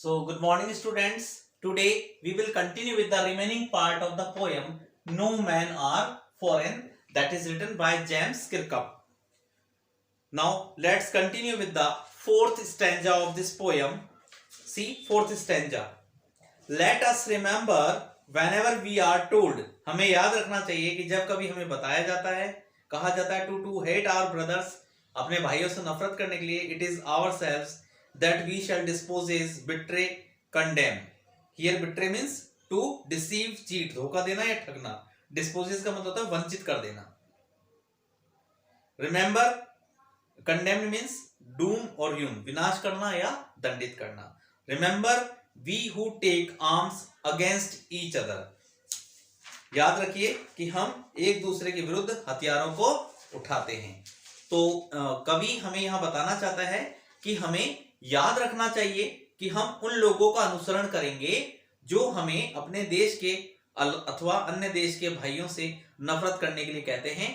So, good morning, students. Today we will continue with the remaining part of the poem No Man Are Foreign, that is written by James Kirkup. Now, let's continue with the fourth stanza of this poem. See, fourth stanza. Let us remember whenever we are told. हमें याद रखना चाहिए कि जब कभी हमें बताया जाता है, कहा जाता है to hate our brothers, अपने भाइयों से नफरत करने के लिए, it is ourselves that we shall dispose, betray, condemn. Here betray means to deceive, cheat, धोखा देना या ठगना. Disposes का मतलब होता है वंचित कर देना. Remember, condemned means doom or doom, विनाश करना या दंडित करना. Remember, we who take arms against each other. याद रखिए कि हम एक दूसरे के विरुद्ध हथियारों को उठाते हैं. तो कवि हमें यहां बताना चाहता है कि हमें याद रखना चाहिए कि हम उन लोगों का अनुसरण करेंगे जो हमें अपने देश के अथवा अन्य देश के भाइयों से नफरत करने के लिए कहते हैं.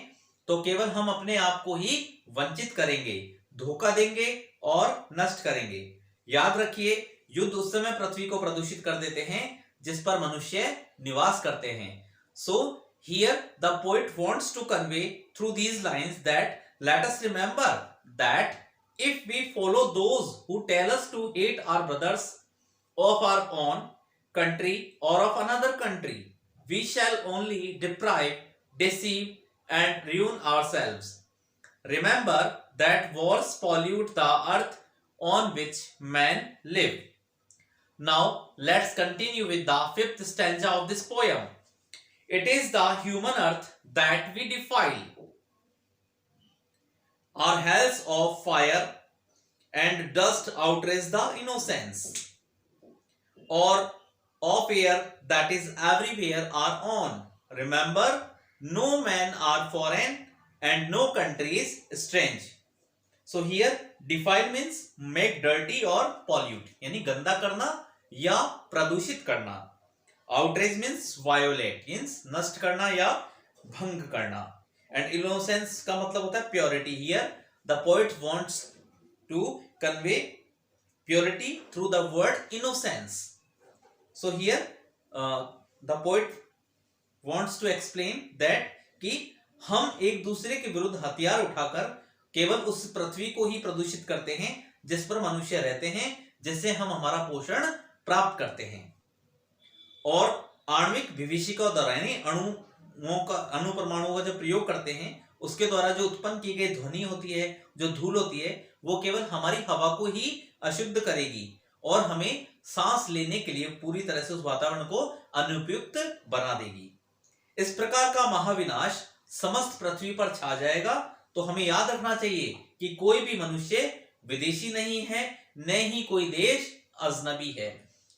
तो केवल हम अपने आप को ही वंचित करेंगे, धोखा देंगे और नष्ट करेंगे. याद रखिए, युद्ध उस समय पृथ्वी को प्रदूषित कर देते हैं जिस पर मनुष्य निवास करते हैं. So here the poet wants to convey through these lines that let us remember that if we follow those who tell us to hate our brothers of our own country or of another country, we shall only deprive, deceive and ruin ourselves. Remember that wars pollute the earth on which men live. Now let's continue with the fifth stanza of this poem. It is the human earth that we defile. Our hells of fire and dust outrage the innocence, or of air that is everywhere are on. Remember, no man are foreign and no country is strange. So here defile means make dirty or pollute, यानी गंदा करना या प्रदूषित करना. Outrage means violate, means नष्ट करना या भंग करना. And innocence का मतलब होता है purity. Here the poet wants to convey purity through the word innocence. So here the poet wants to explain that कि हम एक दूसरे के विरुद्ध हथियार उठाकर केवल उस पृथ्वी को ही प्रदूषित करते हैं जिस पर मनुष्य रहते हैं, जिससे हम हमारा पोषण प्राप्त करते हैं. और आणविक विभीषिका द्वारा यानी अणु परमाणुओं का जो प्रयोग करते हैं उसके द्वारा जो उत्पन्न की गई ध्वनि होती है, जो धूल होती है, वो केवल हमारी हवा को ही अशुद्ध करेगी और हमें सांस लेने के लिए पूरी तरह से उस वातावरण को अनुपयुक्त बना देगी. इस प्रकार का महाविनाश समस्त पृथ्वी पर छा जाएगा. तो हमें याद रखना चाहिए कि कोई भी मनुष्य विदेशी नहीं है, न ही कोई देश अजनबी है.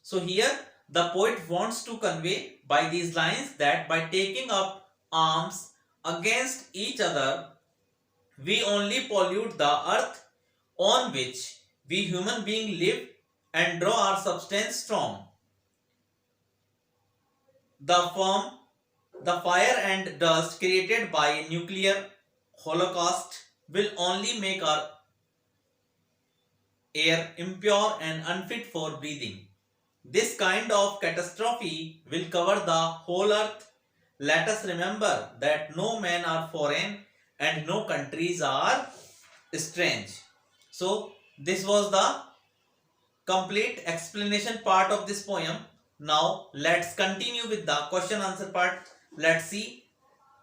So here the poet wants to convey by these lines that by taking up arms against each other, we only pollute the earth on which we human beings live and draw our substance from. The fire and dust created by a nuclear holocaust will only make our air impure and unfit for breathing. This kind of catastrophe will cover the whole earth. Let us remember that no men are foreign and no countries are strange. So this was the complete explanation part of this poem. Now let's continue with the question answer part. Let's see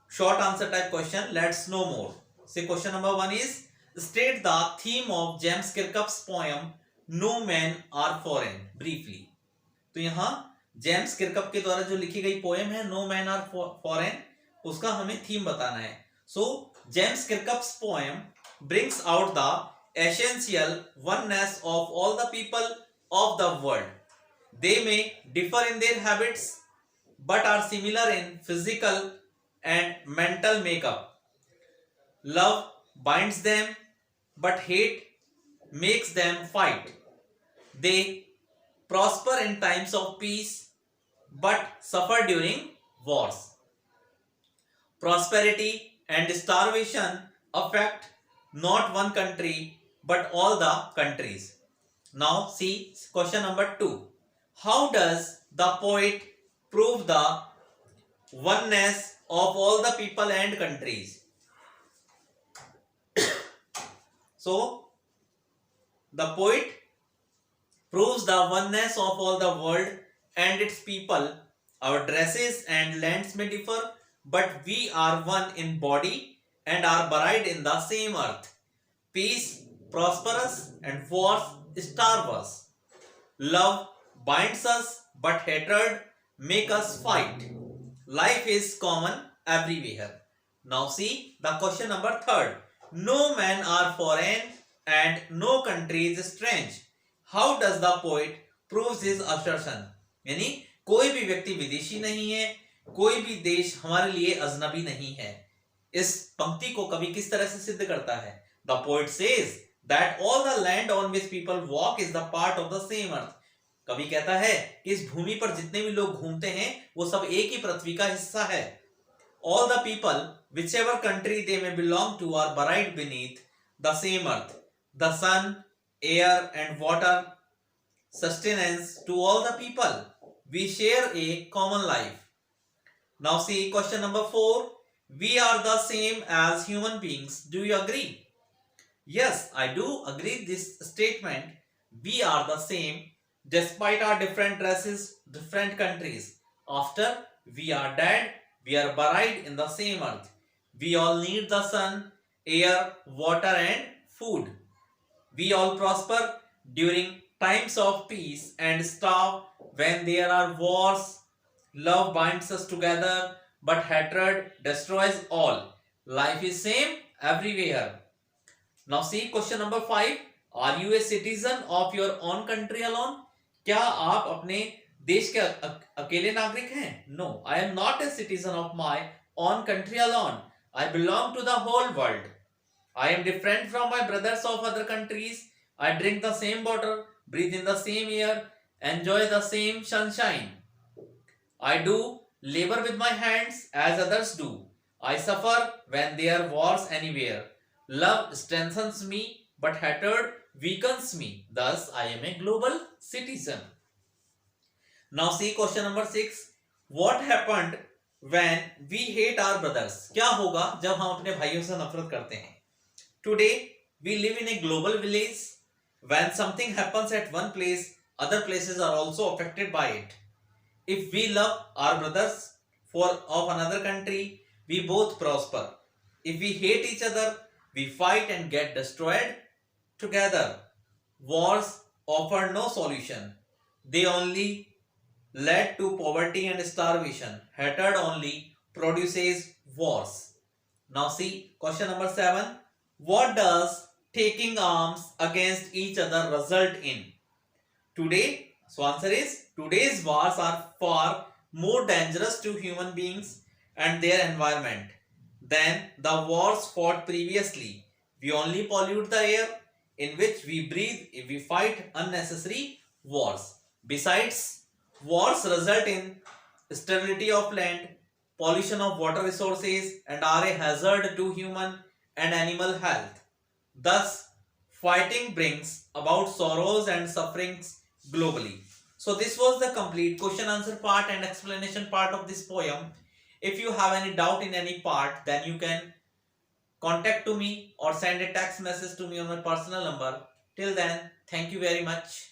short answer type question. Let's know more. See, question number 1 is state the theme of James Kirkup's poem No Men Are Foreign briefly. तो यहाँ James किरकप के द्वारा जो लिखी गई poem है no man are foreign, उसका हमें थीम बताना है. So James Kirkup's poem brings out the essential oneness of all the people of the world. They may differ in their habits but are similar in physical and mental makeup. Love binds them but hate makes them fight. They prosper in times of peace but suffer during wars. Prosperity and starvation affect not one country but all the countries. Now see question number 2. How does the poet prove the oneness of all the people and countries? So the poet proves the oneness of all the world and its people. Our dresses and lands may differ, but we are one in body and are buried in the same earth. Peace prosperous and wars starve us. Love binds us, but hatred make us fight. Life is common everywhere. Now see the question number 3rd. No men are foreign and no country is strange. How does the poet proves his assertion? यानी कोई भी व्यक्ति विदेशी नहीं है, कोई भी देश हमारे लिए अजनबी नहीं है. इस पंक्ति को कवि किस तरह से सिद्ध करता है? The poet says that all the land on which people walk is the part of the same earth. कवि कहता है कि इस भूमि पर जितने भी लोग घूमते हैं वो सब एक ही पृथ्वी का हिस्सा है. All the people, whichever country they may belong to, are buried beneath the same earth. The sun, air, and water sustenance to all the people. We share a common life. Now see question number 4. We are the same as human beings. Do you agree? Yes, I do agree this statement. We are the same despite our different races, different countries. After we are dead, we are buried in the same earth. We all need the sun, air, water and food. We all prosper during times of peace and starve when there are wars. Love binds us together, but hatred destroys all. Life is same everywhere. Now see question number 5. Are you a citizen of your own country alone? क्या आप अपने देश के अकेले नागरिक हैं? No, I am not a citizen of my own country alone. I belong to the whole world. I am different from my brothers of other countries. I drink the same water, breathe in the same air, enjoy the same sunshine. I do labor with my hands as others do. I suffer when there are wars anywhere. Love strengthens me, but hatred weakens me. Thus, I am a global citizen. Now see question number 6. What happened when we hate our brothers? क्या होगा जब हम अपने भाइयों से नफरत करते हैं? Today, we live in a global village. When something happens at one place, other places are also affected by it. If we love our brothers of another country, we both prosper. If we hate each other, we fight and get destroyed together. Wars offer no solution. They only led to poverty and starvation. Hatred only produces wars. Now see question number 7. What does taking arms against each other result in? Today, so answer is today's wars are far more dangerous to human beings and their environment than the wars fought previously. We only pollute the air in which we breathe if we fight unnecessary wars. Besides, wars result in sterility of land, pollution of water resources, and are a hazard to human and animal health. Thus, fighting brings about sorrows and sufferings globally. So this was the complete question answer part and explanation part of this poem. If you have any doubt in any part, then you can contact to me or send a text message to me on my personal number. Till then, thank you very much.